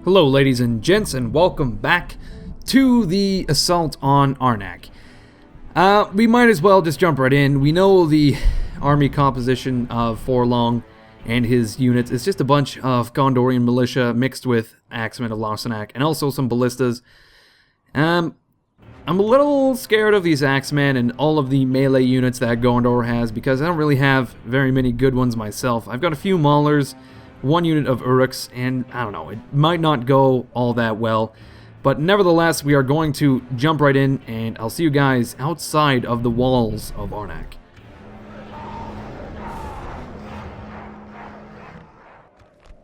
Hello ladies and gents, and welcome back to the assault on Arnak. We might as well just jump right in. We know the army composition of Forlong and his units. It's just a bunch of Gondorian militia mixed with Axemen of Larsenak and also some ballistas. I'm a little scared of these Axemen and all of the melee units that Gondor has because I don't really have very many good ones myself. I've got a few Maulers, one unit of Uruks, and I don't know, it might not go all that well. But nevertheless, we are going to jump right in, and I'll see you guys outside of the walls of Arnak.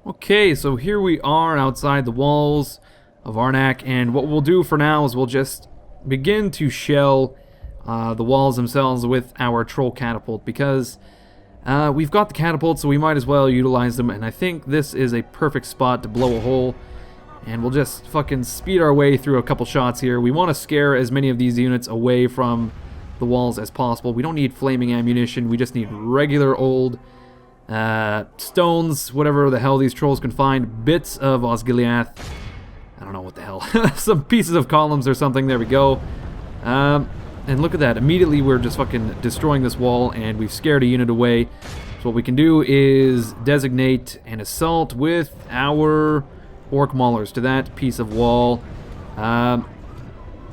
Okay, so here we are outside the walls of Arnak, and what we'll do for now is we'll just begin to shell the walls themselves with our troll catapult, because we've got the catapult, so we might as well utilize them, and I think this is a perfect spot to blow a hole. And we'll just fucking speed our way through a couple shots here. We want to scare as many of these units away from the walls as possible. We don't need flaming ammunition. We just need regular old stones, whatever the hell these trolls can find. Bits of Osgiliath. I don't know what the hell. Some pieces of columns or something. There we go. And look at that. Immediately we're just fucking destroying this wall, and we've scared a unit away. So what we can do is designate an assault with our Orc Maulers to that piece of wall. Our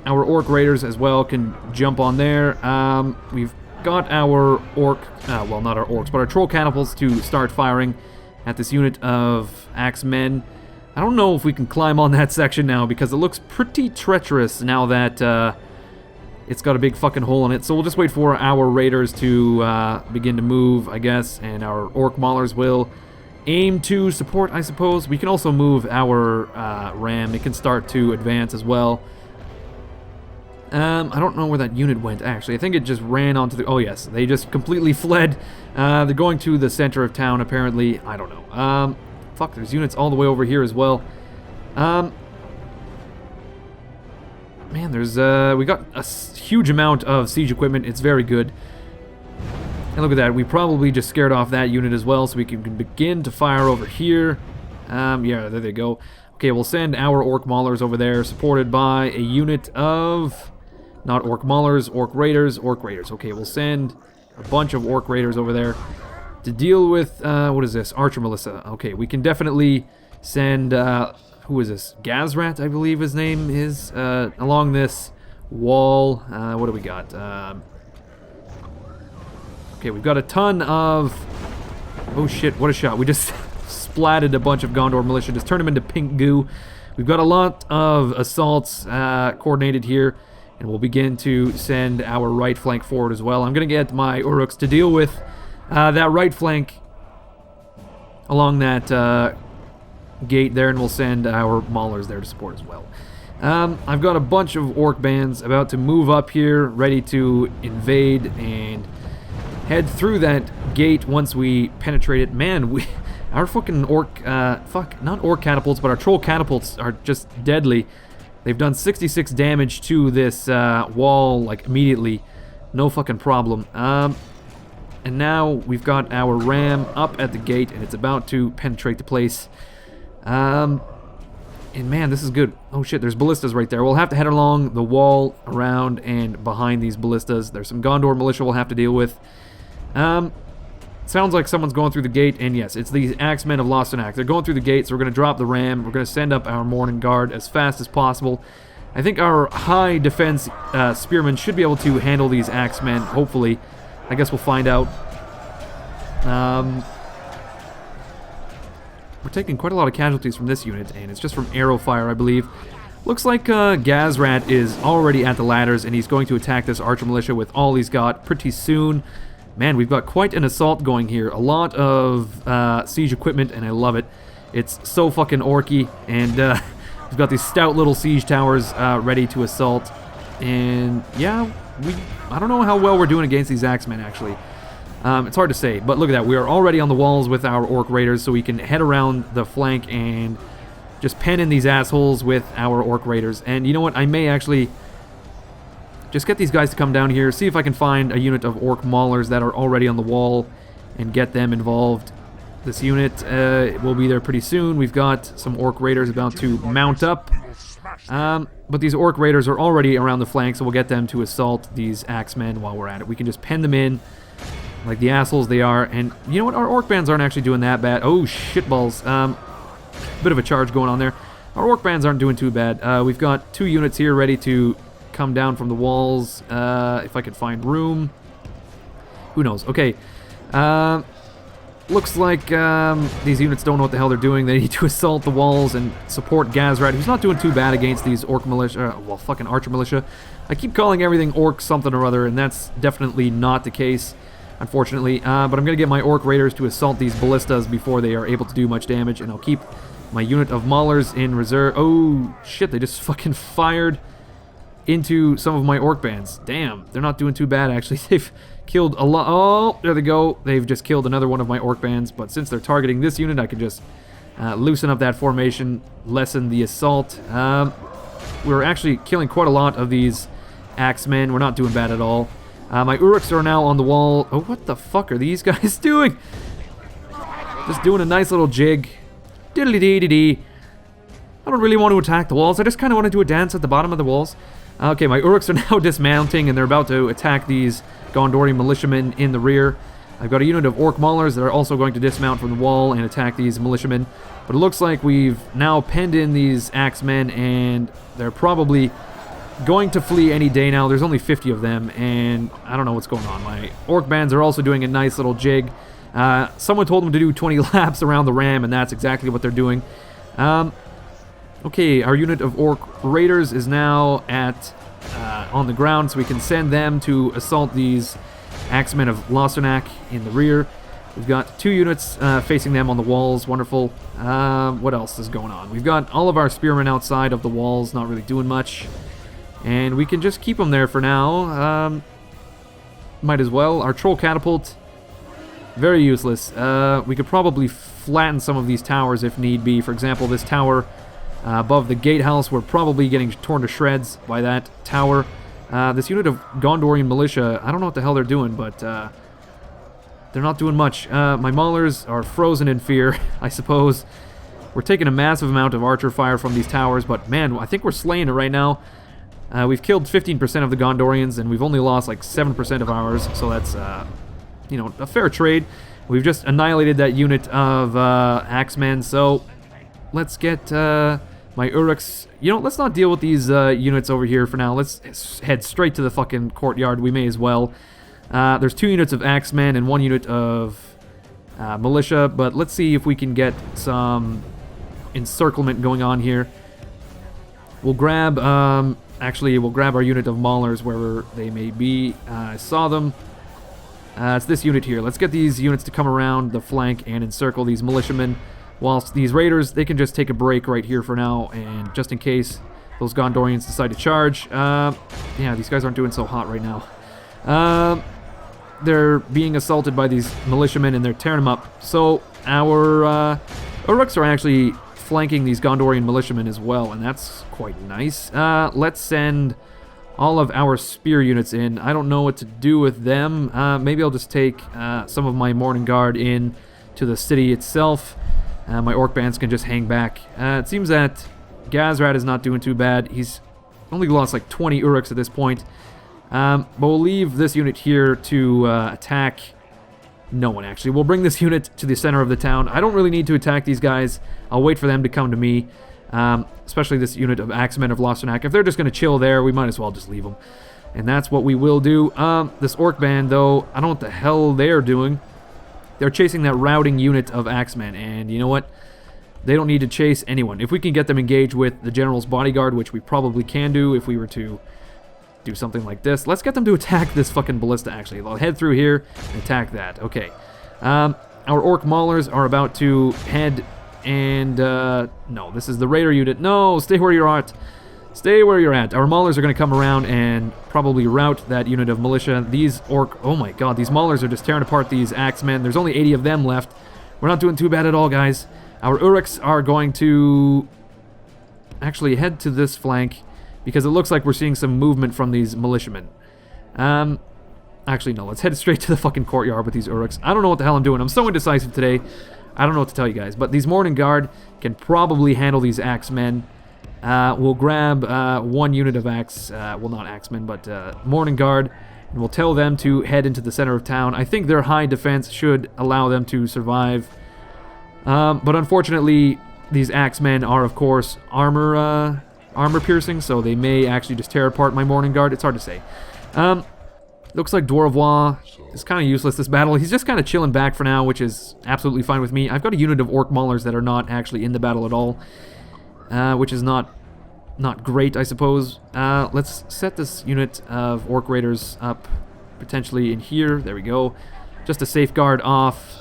Orc Raiders as well can jump on there. We've got our Orc, well, not our Orcs, but our Troll Catapults to start firing at this unit of Axemen. I don't know if we can climb on that section now because it looks pretty treacherous now that it's got a big fucking hole in it. So we'll just wait for our Raiders to begin to move, I guess, and our Orc Maulers will aim to support, I suppose. We can also move our ram. It can start to advance as well. I don't know where that unit went, actually. I think it just ran onto the... Oh, yes. They just completely fled. They're going to the center of town, apparently. I don't know. Fuck, there's units all the way over here as well. Man, there's... we got a huge amount of siege equipment. It's very good. And look at that, we probably just scared off that unit as well, so we can begin to fire over here. Yeah, there they go. Okay, we'll send our Orc Maulers over there, supported by a unit of... Not Orc Maulers, Orc Raiders, Orc Raiders. Okay, we'll send a bunch of Orc Raiders over there to deal with... what is this? Archer Melissa. Okay, we can definitely send... who is this? Gazrat, I believe his name is, along this wall. What do we got? Okay, we've got a ton of... Oh shit, what a shot. We just splatted a bunch of Gondor militia, just turned them into pink goo. We've got a lot of assaults coordinated here, and we'll begin to send our right flank forward as well. I'm going to get my Uruks to deal with that right flank along that gate there, and we'll send our Maulers there to support as well. I've got a bunch of Orc bands about to move up here, ready to invade and head through that gate once we penetrate it. Man, our fucking Orc, not Orc catapults, but our Troll catapults are just deadly. They've done 66 damage to this wall, like, immediately. No fucking problem. And now we've got our ram up at the gate, and it's about to penetrate the place. And man, this is good. Oh shit, there's ballistas right there. We'll have to head along the wall, around, and behind these ballistas. There's some Gondor militia we'll have to deal with. Sounds like someone's going through the gate, and yes, it's the Axemen of Larsenak. They're going through the gate, so we're going to drop the ram. We're going to send up our Morning Guard as fast as possible. I think our high defense spearmen should be able to handle these Axemen, hopefully. I guess we'll find out. We're taking quite a lot of casualties from this unit, and it's just from arrow fire, I believe. Looks like Gazrat is already at the ladders, and he's going to attack this Archer Militia with all he's got pretty soon. Man, we've got quite an assault going here. A lot of siege equipment, and I love it. It's so fucking orky, and we've got these stout little siege towers ready to assault. And yeah, I don't know how well we're doing against these Axemen, actually. It's hard to say, but look at that. We are already on the walls with our Orc Raiders, so we can head around the flank and just pen in these assholes with our Orc Raiders. And you know what? I may actually just get these guys to come down here, see if I can find a unit of Orc Maulers that are already on the wall and get them involved. This unit will be there pretty soon. We've got some Orc Raiders about to mount up. But these Orc Raiders are already around the flank, so we'll get them to assault these Axemen while we're at it. We can just pen them in like the assholes they are. And you know what? Our Orc Bands aren't actually doing that bad. Oh, shitballs. Bit of a charge going on there. Our Orc Bands aren't doing too bad. We've got 2 units here ready to come down from the walls. If I could find room. Who knows? Okay. Looks like these units don't know what the hell they're doing. They need to assault the walls and support Gazrat, who's not doing too bad against these Orc Militia. Well, fucking Archer Militia. I keep calling everything Orc something or other, and that's definitely not the case, unfortunately. But I'm going to get my Orc Raiders to assault these Ballistas before they are able to do much damage, and I'll keep my unit of Maulers in reserve. Oh, shit, they just fucking fired into some of my Orc Bands. Damn, they're not doing too bad, actually. They've killed a lot. Oh, there they go. They've just killed another one of my Orc Bands, but since they're targeting this unit, I can just loosen up that formation, lessen the assault. We're actually killing quite a lot of these Axemen. We're not doing bad at all. My Uruks are now on the wall. Oh, what the fuck are these guys doing? Just doing a nice little jig. Diddly-dee-dee-dee. I don't really want to attack the walls. I just kind of want to do a dance at the bottom of the walls. Okay, my Uruks are now dismounting, and they're about to attack these Gondorian militiamen in the rear. I've got a unit of Orc Maulers that are also going to dismount from the wall and attack these militiamen. But it looks like we've now penned in these Axemen, and they're probably going to flee any day now. There's only 50 of them, and I don't know what's going on. My Orc Bands are also doing a nice little jig. Someone told them to do 20 laps around the ram, and that's exactly what they're doing. Okay, our unit of Orc Raiders is now on the ground, so we can send them to assault these Axemen of Losternak in the rear. We've got 2 units facing them on the walls. Wonderful. What else is going on? We've got all of our spearmen outside of the walls, not really doing much. And we can just keep them there for now. Might as well. Our Troll Catapult, very useless. We could probably flatten some of these towers if need be. For example, this tower above the gatehouse, we're probably getting torn to shreds by that tower. This unit of Gondorian militia, I don't know what the hell they're doing, but they're not doing much. My Maulers are frozen in fear, I suppose. We're taking a massive amount of archer fire from these towers, but man, I think we're slaying it right now. We've killed 15% of the Gondorians, and we've only lost like 7% of ours, so that's, you know, a fair trade. We've just annihilated that unit of Axemen, so let's get my Uruks. You know, let's not deal with these units over here for now. Let's head straight to the fucking courtyard. We may as well. There's 2 units of Axemen and 1 unit of militia, but let's see if we can get some encirclement going on here. We'll grab, actually, we'll grab our unit of Maulers wherever they may be. I saw them. It's this unit here. Let's get these units to come around the flank and encircle these militiamen. Whilst these raiders, they can just take a break right here for now, and just in case those Gondorians decide to charge. Yeah, these guys aren't doing so hot right now. They're being assaulted by these militiamen, and they're tearing them up. So our Uruks are actually flanking these Gondorian militiamen as well, and that's quite nice. Let's send all of our spear units in. I don't know what to do with them. Maybe I'll just take some of my Morning Guard in to the city itself. My Orc Bands can just hang back. It seems that Gazrat is not doing too bad. He's only lost like 20 Uruks at this point. But we'll leave this unit here to attack no one, actually. We'll bring this unit to the center of the town. I don't really need to attack these guys. I'll wait for them to come to me. Especially this unit of Axemen of Losternak. If they're just going to chill there, we might as well just leave them. And that's what we will do. This Orc Band, though, I don't know what the hell they're doing. They're chasing that routing unit of Axemen, and you know what? They don't need to chase anyone. If we can get them engaged with the General's Bodyguard, which we probably can do if we were to do something like this. Let's get them to attack this fucking ballista, actually. They'll head through here and attack that. Okay. Our Orc Maulers are about to head and... no, this is the Raider unit. No, stay where you're at. Stay where you're at. Our Maulers are going to come around and probably rout that unit of militia. These oh my god, these Maulers are just tearing apart these Axemen. There's only 80 of them left. We're not doing too bad at all, guys. Our Uruks are going to actually head to this flank because it looks like we're seeing some movement from these militiamen. Actually, no, let's head straight to the fucking courtyard with these Uruks. I don't know what the hell I'm doing. I'm so indecisive today. I don't know what to tell you guys. But these Morning Guard can probably handle these Axemen. We'll grab 1 unit of well, not Axemen, but Morning Guard, and we'll tell them to head into the center of town. I think their high defense should allow them to survive. But unfortunately, these Axemen are, of course, armor piercing, so they may actually just tear apart my Morning Guard. It's hard to say. Looks like Doravois is kind of useless this battle. He's just kind of chilling back for now, which is absolutely fine with me. I've got a unit of Orc Maulers that are not actually in the battle at all, which is not great, I suppose. Let's set this unit of Orc Raiders up potentially in here. There we go. Just to safeguard off,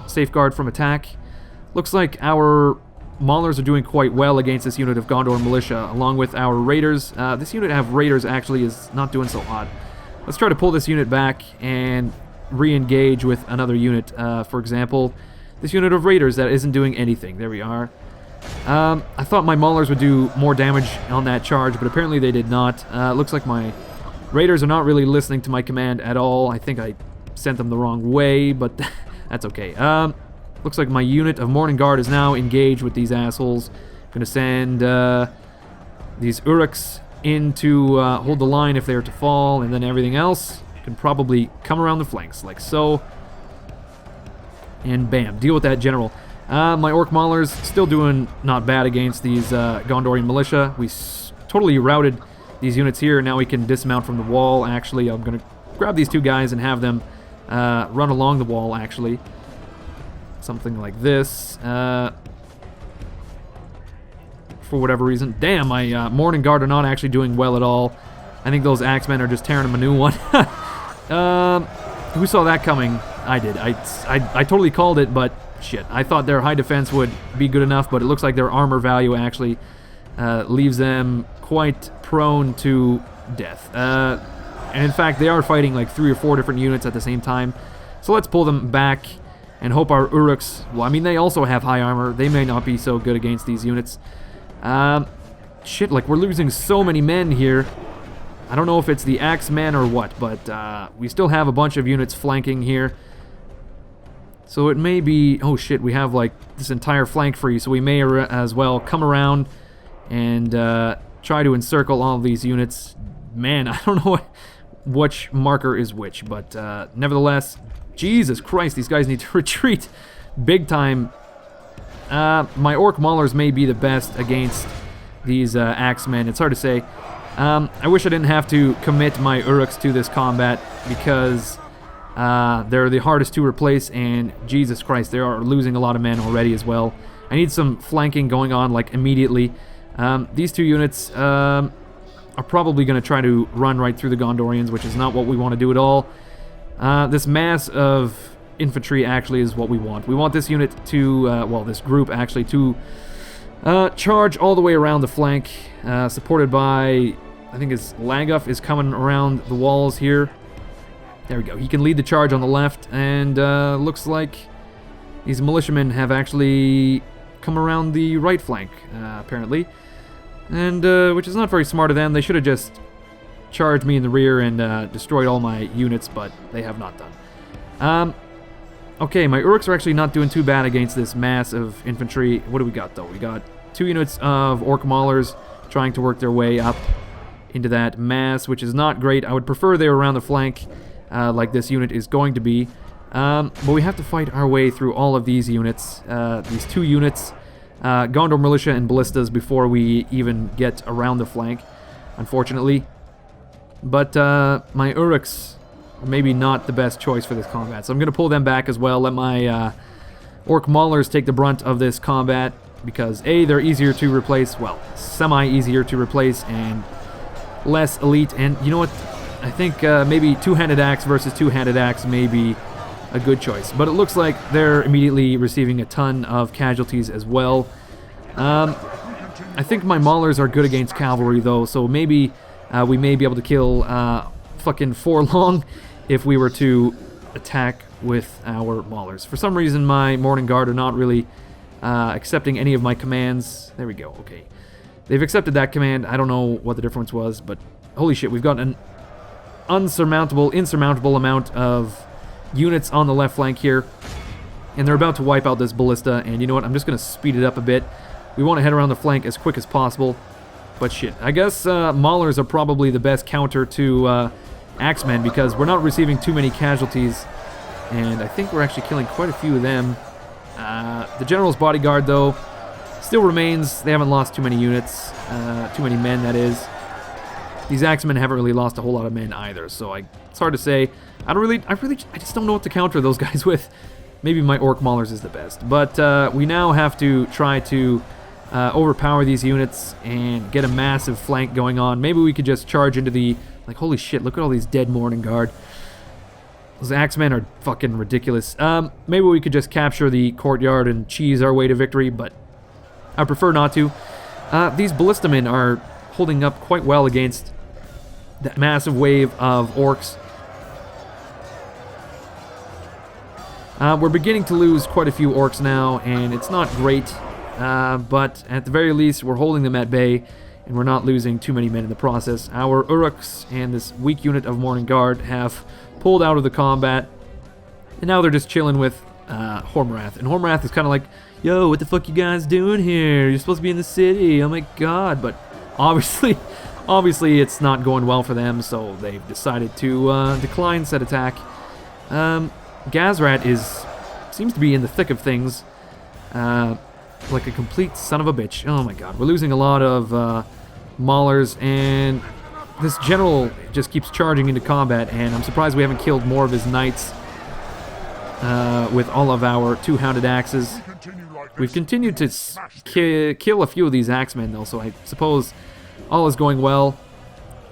safeguard from attack. Looks like our Maulers are doing quite well against this unit of Gondor Militia, along with our Raiders. This unit of Raiders actually is not doing so hot. Let's try to pull this unit back and re-engage with another unit. For example, this unit of Raiders that isn't doing anything. There we are. I thought my Maulers would do more damage on that charge, but apparently they did not. Looks like my Raiders are not really listening to my command at all. I think I sent them the wrong way, but that's okay. Looks like my unit of Morning Guard is now engaged with these assholes. I'm going to send these Uruks in to hold the line if they are to fall, and then everything else can probably come around the flanks, like so. And bam, deal with that general. My Orc Maulers still doing not bad against these Gondorian militia. We totally routed these units here. Now we can dismount from the wall. Actually, I'm going to grab these 2 guys and have them run along the wall, actually. Something like this. For whatever reason. Damn, my Morning Guard are not actually doing well at all. I think those Axemen are just tearing them a new one. Who saw that coming? I did. I totally called it, but shit. I thought their high defense would be good enough, but it looks like their armor value actually leaves them quite prone to death. And in fact, they are fighting like 3 or 4 different units at the same time. So let's pull them back and hope our Uruks... Well, I mean, they also have high armor. They may not be so good against these units. Shit, like, we're losing so many men here. I don't know if it's the Axemen or what, but we still have a bunch of units flanking here. So it may be... Oh, shit, we have, like, this entire flank free, so we may as well come around and try to encircle all of these units. Man, I don't know which marker is which, but nevertheless... Jesus Christ, these guys need to retreat big time. My Orc Maulers may be the best against these Axemen. It's hard to say. I wish I didn't have to commit my Uruks to this combat because they're the hardest to replace, and Jesus Christ, they are losing a lot of men already as well. I need some flanking going on, like, immediately. These 2 units are probably going to try to run right through the Gondorians, which is not what we want to do at all. This mass of infantry actually is what we want. We want this unit to, well, this group actually to charge all the way around the flank, supported by, I think it's Laguff is coming around the walls here. There we go. He can lead the charge on the left, and looks like these militiamen have actually come around the right flank, apparently. And, which is not very smart of them. They should have just charged me in the rear and destroyed all my units, but they have not done. Okay, my Uruks are actually not doing too bad against this mass of infantry. What do we got, though? We got 2 units of Orc Maulers trying to work their way up into that mass, which is not great. I would prefer they were around the flank, like this unit is going to be. But we have to fight our way through all of these units, these 2 units, Gondor Militia and Ballistas, before we even get around the flank, unfortunately. But my Uruks are maybe not the best choice for this combat, so I'm going to pull them back as well. Let my Orc Maulers take the brunt of this combat, because A, they're easier to replace, well, semi-easier to replace, and less elite. And you know what? I think maybe Two-Handed Axe versus Two-Handed Axe may be a good choice. But it looks like they're immediately receiving a ton of casualties as well. I think my Maulers are good against cavalry, though, so maybe... we may be able to kill fucking Forlong if we were to attack with our Maulers. For some reason, my Morning Guard are not really accepting any of my commands. There we go, okay. They've accepted that command. I don't know what the difference was, but holy shit, we've got an insurmountable amount of units on the left flank here. And they're about to wipe out this ballista, and you know what? I'm just going to speed it up a bit. We want to head around the flank as quick as possible. But shit, I guess Maulers are probably the best counter to Axemen because we're not receiving too many casualties. And I think we're actually killing quite a few of them. The General's bodyguard, though, still remains. They haven't lost too many units, too many men, that is. These Axemen haven't really lost a whole lot of men either, so it's hard to say. I just don't know what to counter those guys with. Maybe my Orc Maulers is the best. But we now have to try to overpower these units and get a massive flank going on. Maybe we could just charge into the... Like, holy shit, look at all these dead Morning Guard. Those Axemen are fucking ridiculous. Maybe we could just capture the courtyard and cheese our way to victory, but I prefer not to. These Ballistamen are holding up quite well against that massive wave of orcs. We're beginning to lose quite a few orcs now, and it's not great. But at the very least, we're holding them at bay, and we're not losing too many men in the process. Our Uruks and this weak unit of Morning Guard have pulled out of the combat, and now they're just chilling with Hormwrath. And Hormwrath is kind of like, yo, what the fuck you guys doing here? You're supposed to be in the city. Oh my god. But obviously it's not going well for them, so they've decided to decline said attack. Gazrat seems to be in the thick of things. Like a complete son of a bitch. Oh my god, we're losing a lot of Maulers, and this general just keeps charging into combat, and I'm surprised we haven't killed more of his knights with all of our two-hounded axes. We've continued to kill a few of these axemen, though, so I suppose all is going well.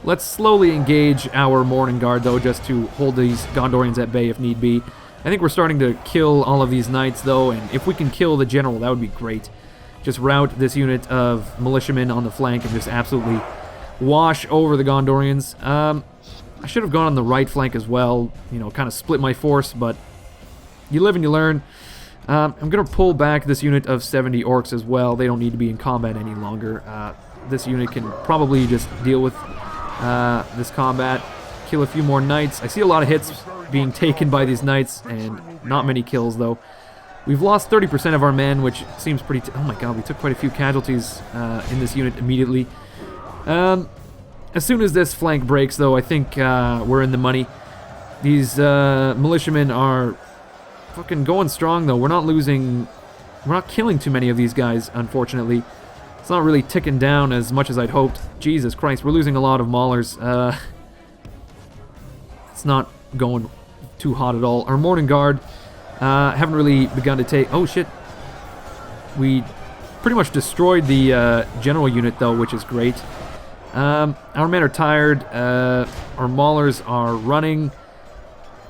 Let's slowly engage our Morning Guard, though, just to hold these Gondorians at bay if need be. I think we're starting to kill all of these knights, though, and if we can kill the general, that would be great. Just rout this unit of militiamen on the flank and just absolutely wash over the Gondorians. I should have gone on the right flank as well, you know, kind of split my force, but you live and you learn. I'm going to pull back this unit of 70 orcs as well. They don't need to be in combat any longer. This unit can probably just deal with this combat, kill a few more knights. I see a lot of hits being taken by these knights, and not many kills, though. We've lost 30% of our men, which seems pretty... oh my god, we took quite a few casualties in this unit immediately. As soon as this flank breaks, though, I think we're in the money. These militiamen are fucking going strong, though. We're not losing... we're not killing too many of these guys, unfortunately. It's not really ticking down as much as I'd hoped. Jesus Christ, we're losing a lot of Maulers. It's not going too hot at all. Our Morning Guard haven't really begun to take... oh shit. We pretty much destroyed the general unit, though, which is great. Our men are tired. Our Maulers are running.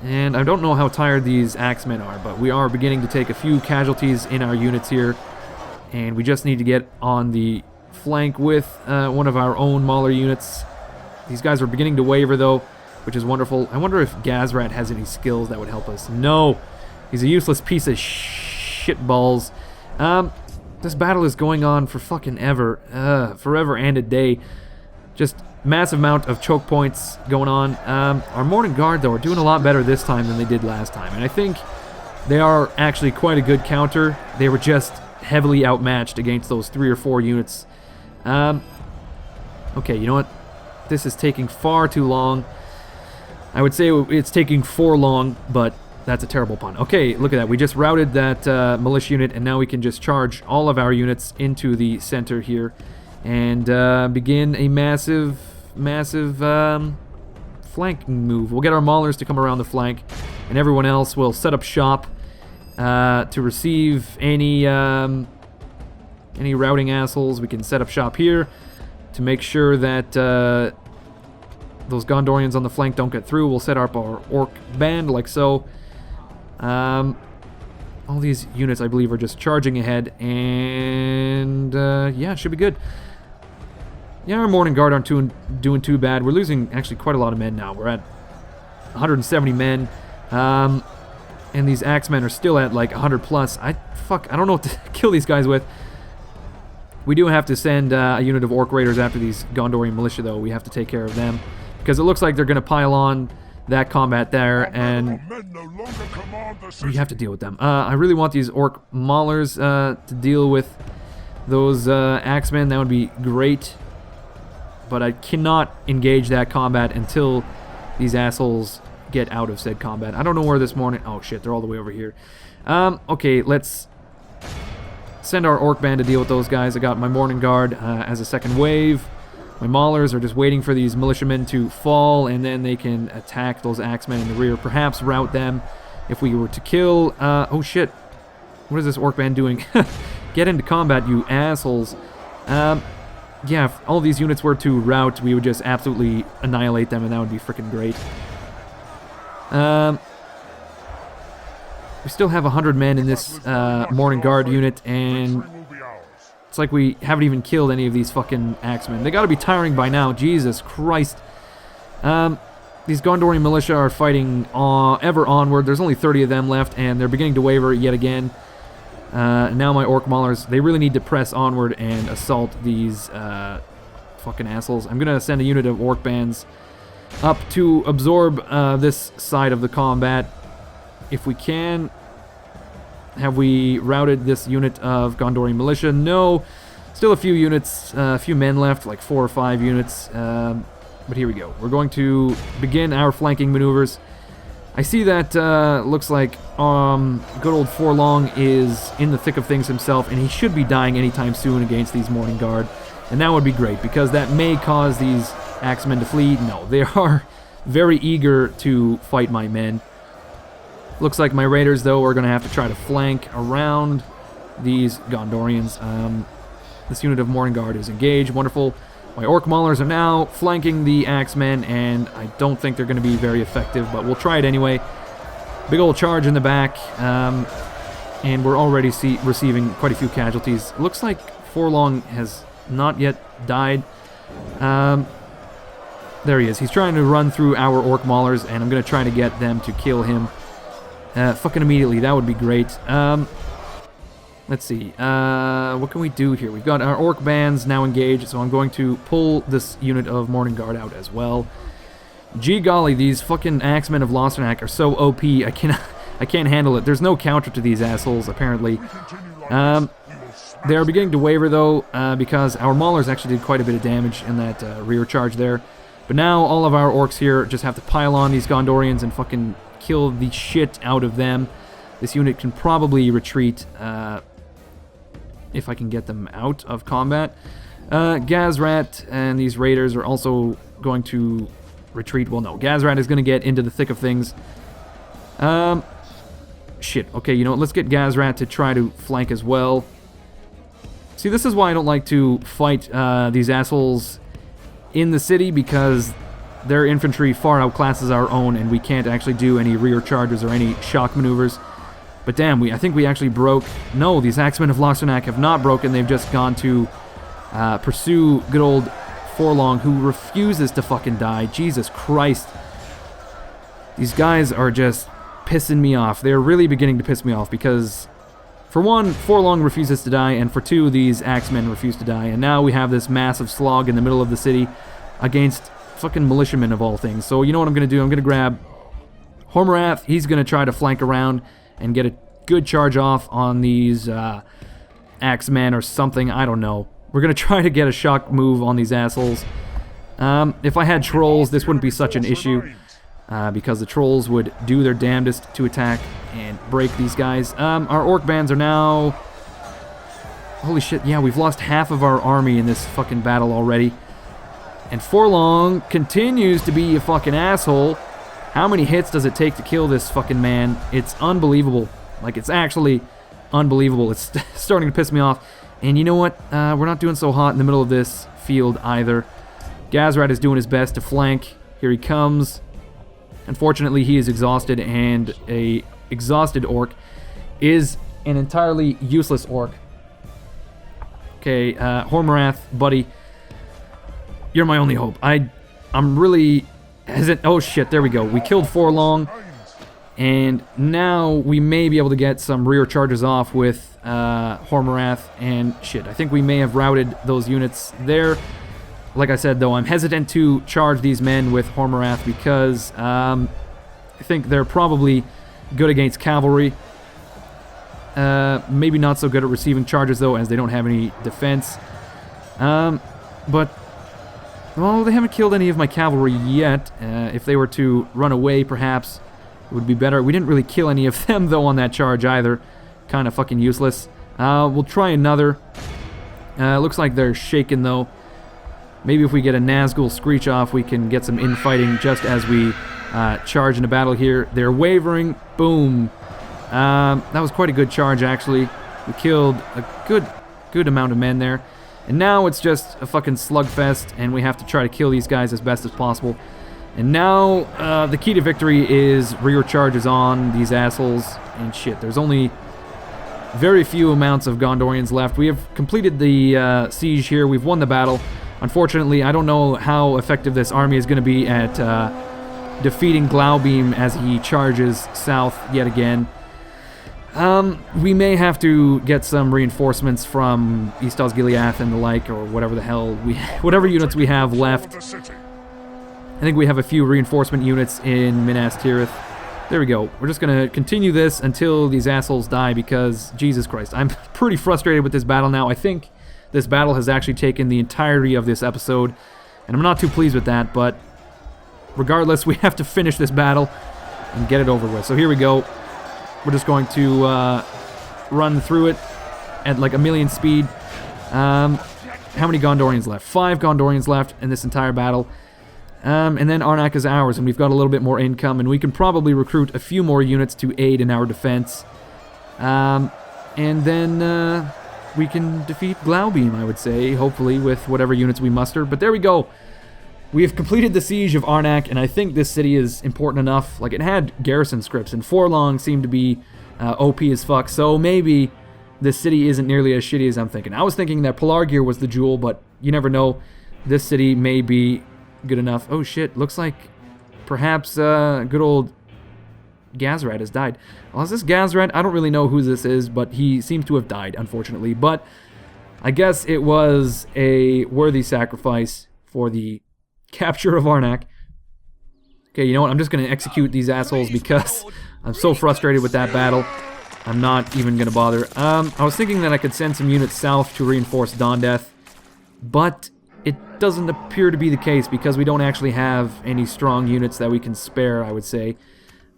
And I don't know how tired these Axemen are, but we are beginning to take a few casualties in our units here. And we just need to get on the flank with one of our own Mauler units. These guys are beginning to waver, though, which is wonderful. I wonder if Gazrat has any skills that would help us. No! He's a useless piece of shit balls. This battle is going on for fucking ever. Forever and a day. Just massive amount of choke points going on. Our Morning Guard, though, are doing a lot better this time than they did last time. And I think they are actually quite a good counter. They were just heavily outmatched against those 3 or 4 units. Okay, you know what? This is taking far too long. I would say it's taking for long, but that's a terrible pun. Okay, look at that. We just routed that militia unit, and now we can just charge all of our units into the center here and begin a massive flank move. We'll get our Maulers to come around the flank, and everyone else will set up shop to receive any routing assholes. We can set up shop here to make sure that those Gondorians on the flank don't get through. We'll set up our orc band like so. All these units, I believe, are just charging ahead, and yeah, it should be good. Yeah, our Morning Guard aren't doing too bad. We're losing actually quite a lot of men now. We're at 170 men. And these Axemen are still at like 100 plus. I don't know what to kill these guys with. We do have to send a unit of Orc Raiders after these Gondorian militia, though. We have to take care of them, because it looks like they're going to pile on that combat there, and Men no longer command the we city. have to deal with them. I really want these orc maulers to deal with those axemen. That would be great. But I cannot engage that combat until these assholes get out of said combat. I don't know where this morning... Oh shit, they're all the way over here. Okay, let's send our orc band to deal with those guys. I got my Morning Guard as a second wave. My maulers are just waiting for these militiamen to fall, and then they can attack those axemen in the rear. Perhaps rout them if we were to kill... oh shit. What is this orc band doing? Get into combat, you assholes. Yeah, if all these units were to rout, we would just absolutely annihilate them, and that would be freaking great. We still have 100 men in this Morning Guard unit, and Victory will be ours. it's like we haven't even killed any of these fucking axemen. They gotta be tiring by now, Jesus Christ. These Gondorian militia are fighting ever onward. There's only 30 of them left, and they're beginning to waver yet again. Now my orc maulers, they really need to press onward and assault these fucking assholes. I'm gonna send a unit of orc bands up to absorb this side of the combat if we can. Have we routed this unit of Gondorian militia? No. Still a few units, a few men left, like 4 or 5 units. But here we go. We're going to begin our flanking maneuvers. I see that looks like good old Forlong is in the thick of things himself, and he should be dying anytime soon against these Morning Guard. And that would be great, because that may cause these axemen to flee. No, they are very eager to fight my men. Looks like my raiders, though, are going to have to try to flank around these Gondorians. This unit of Morning Guard is engaged. Wonderful. My orc maulers are now flanking the axemen, and I don't think they're going to be very effective, but we'll try it anyway. Big old charge in the back, and we're already receiving quite a few casualties. Looks like Forlong has not yet died. There he is. He's trying to run through our orc maulers, and I'm going to try to get them to kill him fucking immediately. That would be great. Let's see. What can we do here? We've got our orc bands now engaged, so I'm going to pull this unit of Morning Guard out as well. Gee golly, these fucking axemen of Losternac are so OP. I can't handle it. There's no counter to these assholes, apparently. They are beginning to waver, though, because our maulers actually did quite a bit of damage in that rear charge there. But now all of our orcs here just have to pile on these Gondorians and fucking kill the shit out of them. This unit can probably retreat if I can get them out of combat. Gazrat and these raiders are also going to retreat. Well, no, Gazrat is going to get into the thick of things. Shit. Okay, you know what? Let's get Gazrat to try to flank as well. See, this is why I don't like to fight these assholes in the city, because their infantry far outclasses our own, and we can't actually do any rear charges or any shock maneuvers. But damn, I think we actually broke... No, these axemen of Losternac have not broken. They've just gone to pursue good old Forlong, who refuses to fucking die. Jesus Christ. These guys are just pissing me off. They're really beginning to piss me off, because... For one, Forlong refuses to die, and for two, these axemen refuse to die. And now we have this massive slog in the middle of the city against fucking militiamen of all things. So you know what I'm going to do? I'm going to grab Hormorath. He's going to try to flank around and get a good charge off on these axemen or something. I don't know. We're going to try to get a shock move on these assholes. If I had trolls, this wouldn't be such an issue, because the trolls would do their damnedest to attack and break these guys. Our orc bands are now... Holy shit, yeah, we've lost half of our army in this fucking battle already. And Forlong continues to be a fucking asshole. How many hits does it take to kill this fucking man? It's unbelievable. Like, it's actually unbelievable. It's starting to piss me off. And you know what? We're not doing so hot in the middle of this field either. Gazrat is doing his best to flank. Here he comes. Unfortunately, he is exhausted, and a exhausted orc is an entirely useless orc. Okay, Hormorath, buddy. You're my only hope. I'm really hesitant. Oh shit, there we go. We killed Forlong, and now we may be able to get some rear charges off with Hormorath, and shit, I think we may have routed those units there. Like I said, though, I'm hesitant to charge these men with Hormarath because I think they're probably good against cavalry. Maybe not so good at receiving charges, though, as they don't have any defense. But, well, they haven't killed any of my cavalry yet. If they were to run away, perhaps, it would be better. We didn't really kill any of them, though, on that charge either. Kind of fucking useless. We'll try another. Looks like they're shaken, though. Maybe if we get a Nazgul Screech off, we can get some infighting just as we charge into battle here. They're wavering. Boom. That was quite a good charge, actually. We killed a good amount of men there. And now it's just a fucking slugfest, and we have to try to kill these guys as best as possible. And now, the key to victory is rear charges on these assholes. And shit, there's only very few amounts of Gondorians left. We have completed the siege here. We've won the battle. Unfortunately, I don't know how effective this army is going to be at defeating Glaubeam as he charges south yet again. We may have to get some reinforcements from East Osgiliath and the like, or whatever the hell whatever units we have left. I think we have a few reinforcement units in Minas Tirith. There we go. We're just going to continue this until these assholes die because, Jesus Christ, I'm pretty frustrated with this battle now. I think this battle has actually taken the entirety of this episode, and I'm not too pleased with that, but regardless, we have to finish this battle and get it over with. So here we go. We're just going to run through it at like a million speed. How many Gondorians left? 5 Gondorians left in this entire battle. And then Arnak is ours, and we've got a little bit more income, and we can probably recruit a few more units to aid in our defense. And then we can defeat Glaubeam, I would say, hopefully, with whatever units we muster. But there we go. We have completed the siege of Arnak, and I think this city is important enough. Like, it had garrison scripts, and Forlong seemed to be OP as fuck, so maybe this city isn't nearly as shitty as I'm thinking. I was thinking that Pelargir was the jewel, but you never know. This city may be good enough. Oh shit, looks like perhaps good old Gazrat has died. Well, is this Gazrat? I don't really know who this is, but he seems to have died, unfortunately. But I guess it was a worthy sacrifice for the capture of Arnak. Okay, you know what? I'm just going to execute these assholes because I'm so frustrated with that battle. I'm not even going to bother. I was thinking that I could send some units south to reinforce Dondeth, but it doesn't appear to be the case because we don't actually have any strong units that we can spare, I would say.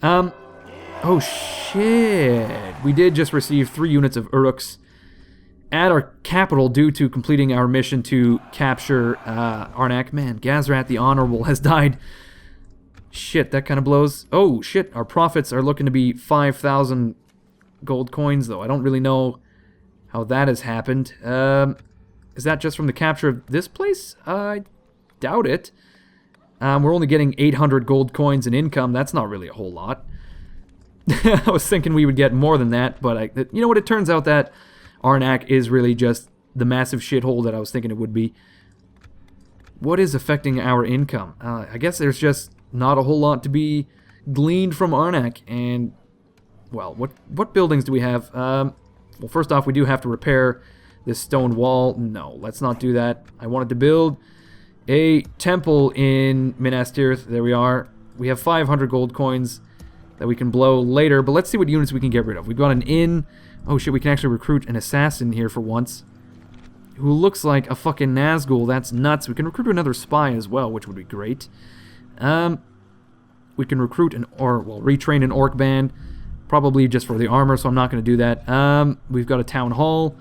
Oh shit. We did just receive 3 units of Uruks at our capital due to completing our mission to capture Arnak. Man, Gazrat the Honorable has died. Shit, that kind of blows. Oh shit, our profits are looking to be 5,000 gold coins, though. I don't really know how that has happened. Is that just from the capture of this place? I doubt it. We're only getting 800 gold coins in income. That's not really a whole lot. I was thinking we would get more than that, but you know what? It turns out that Arnak is really just the massive shithole that I was thinking it would be. What is affecting our income? I guess there's just not a whole lot to be gleaned from Arnak. And, well, what buildings do we have? Well, first off, we do have to repair this stone wall. No, let's not do that. I wanted to build a temple in Minas Tirith. There we are. We have 500 gold coins that we can blow later, but let's see what units we can get rid of. We've got an inn. Oh shit, we can actually recruit an assassin here for once, who looks like a fucking Nazgul. That's nuts. We can recruit another spy as well, which would be great. We can recruit retrain an orc band, probably just for the armor, so I'm not going to do that. We've got a town hall,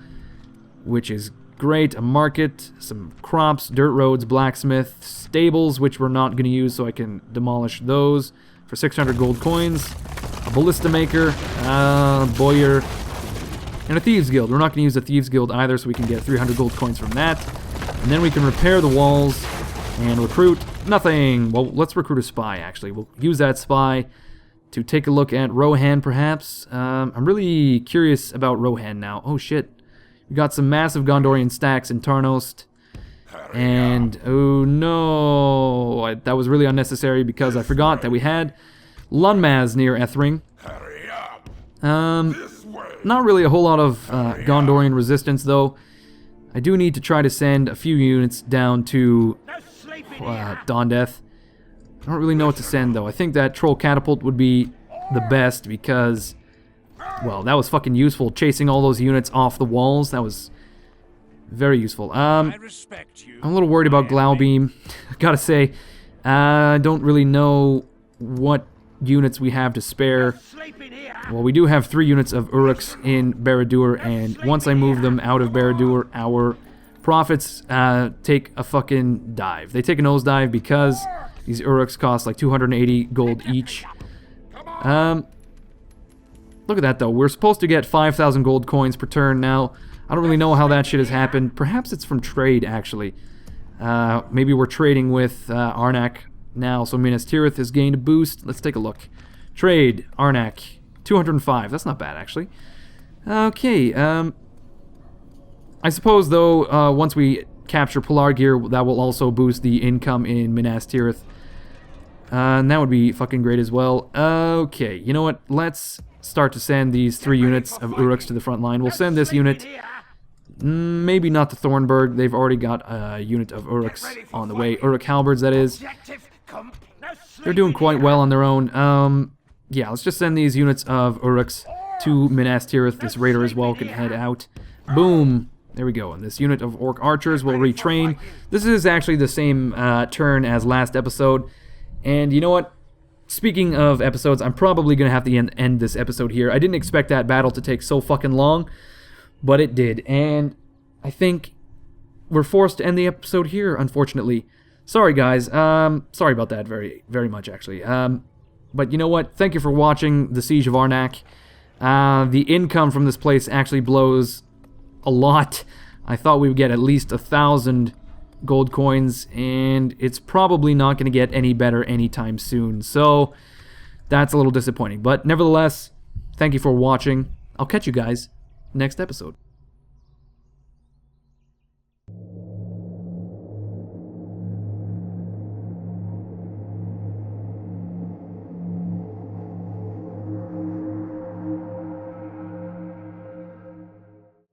which is great. A market, some crops, dirt roads, blacksmith, stables, which we're not going to use, so I can demolish those for 600 gold coins. A ballista maker, boyar, and a thieves guild. We're not going to use a thieves guild either, so we can get 300 gold coins from that. And then we can repair the walls and recruit nothing. Well, let's recruit a spy, actually. We'll use that spy to take a look at Rohan, perhaps. I'm really curious about Rohan now. Oh, shit. We got some massive Gondorian stacks in Tarnost. And, oh no, that was really unnecessary because I forgot that we had Lunmaz near Ethring. Not really a whole lot of Gondorian resistance, though. I do need to try to send a few units down to Dondeath. I don't really know what to send, though. I think that Troll Catapult would be the best because, well, that was fucking useful. Chasing all those units off the walls, that was very useful. I'm a little worried about Glaubeam. Gotta say, I don't really know what units we have to spare. Well, we do have 3 units of Uruks in Barad-dûr, and once I move them out of Barad-dûr, our profits take a fucking dive. They take a nosedive because these Uruks cost like 280 gold each. Look at that, though. We're supposed to get 5,000 gold coins per turn now. I don't really know how that shit has happened. Perhaps it's from trade, actually. Maybe we're trading with Arnak now, so Minas Tirith has gained a boost. Let's take a look. Trade, Arnak, 205. That's not bad, actually. Okay, I suppose, though, once we capture Pelargir, that will also boost the income in Minas Tirith. And that would be fucking great as well. Okay, you know what? Let's start to send these 3 units of Uruks to the front line. We'll send this unit, maybe not to Thornburg. They've already got a unit of Uruks on the way. Uruk halberds, that is. They're doing quite well on their own. Yeah, let's just send these units of Uruks to Minas Tirith. This raider as well can head out. Boom. There we go. And this unit of Orc archers will retrain. This is actually the same turn as last episode. And you know what? Speaking of episodes, I'm probably going to have to end this episode here. I didn't expect that battle to take so fucking long, but it did. And I think we're forced to end the episode here, unfortunately. Sorry, guys. Sorry about that very, very much, actually. But you know what? Thank you for watching The Siege of Arnak. The income from this place actually blows a lot. I thought we would get at least 1,000 gold coins, and it's probably not going to get any better anytime soon. So that's a little disappointing. But nevertheless, thank you for watching. I'll catch you guys next episode.